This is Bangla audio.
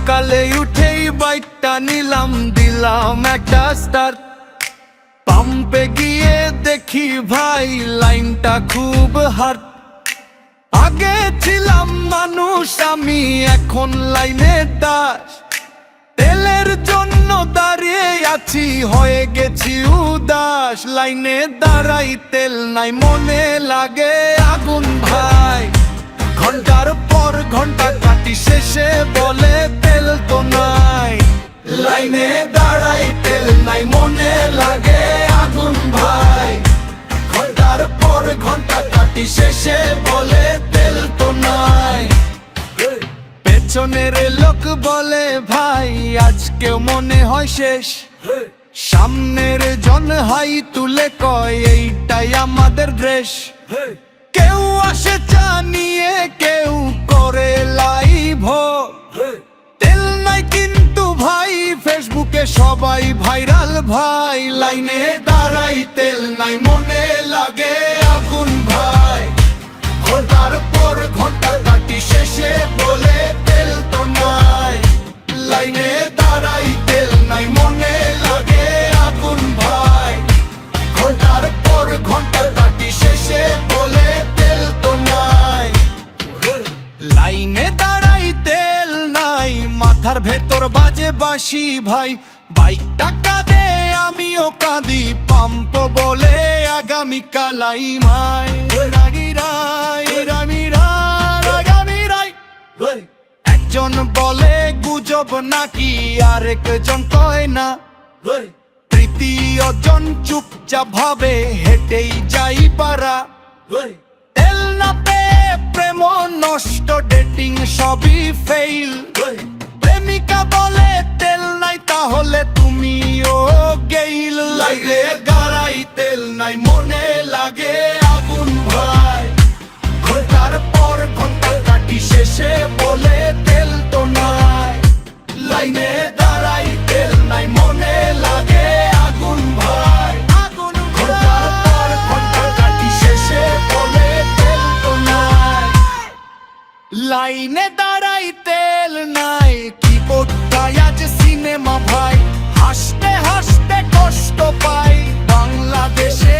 সকালে উঠেই বাইকটা নিলাম, দিলাম একটা স্টার্ট। পাম্পে গিয়ে দেখি ভাই লাইনটা খুব হার্ড। আগে ছিলাম মানুষ আমি, এখন লাইনের দাস। তেলের জন্য দাঁড়িয়ে আছি, হয়ে গেছি উদাস। লাইনে দাঁড়াই তেল নাই, মনে লাগে আগুন ভাই। ঘন্টার পর ঘন্টা কাটি, শেষে বলে তেল তো নাই। লাইনে দাঁড়াই তেল নাই, মনে লাগে আগুন ভাই। ঘন্টার পর ঘন্টা কাটি, শেষে বলে তেল তো নাই। পেছনের লোক বলে ভাই আজকেও মনে হয় শেষ। সামনের জন হাই তুলে কয় এইটাই আমাদের ড্রেস। কেউ আসে চা নিয়ে, কেউ করে লাইভ। তেল নাই কিন্তু ভাই, ফেসবুকে সবাই ভাইরাল ভাই। লাইনে দাঁড়াই তেল নাই, মনে লাগে আগুন ভাই। ঘন্টার পর ঘন্টা কাটি, শেষে বলে তেল তো নাই। লাইনে দাঁড়াই তেল নাই, মনে লাগে আগুন ভাই। ঘন্টার পর ঘন্টা কাটি, শেষে বলে তেল তো নাই। লাইনে দাঁড়াই তেল নাই, মাথার ভেতর বাজে বাঁশি ভাই। বাইকটা কাঁদে, আমিও কাঁদি, পাম্প বলে আগামীকাল মাই। একজন বলে গুজব নাকি, আরেকজন কয় না। তৃতীয় জন চুপচাপ ভাবে, হেঁটেই যাই পারা। তেল না পেয়ে প্রেম নষ্ট, ডেটিং সবই ফেইল। প্রেমিকা বলে তেল নাই, তাহলে তুমিও গেইল। লাইনে দাঁড়াই তেল নাই, মনে লাগে আগুন ভাই। ঘন্টার পর ঘন্টা কাটি, শেষে বলে তেল তো নাই। লাইনে দাঁড়াই তেল নাই, মনে লাগে আগুন ভাই। ঘন্টার পর ঘন্টা কাটি, শেষে বলে তেল তো নাই। লাইনে দাঁড়াই তেল নাই, কি কোথায় আজ সিনেমা ভাই। হাসতে হাসতে কষ্ট পাই, বাংলাদেশে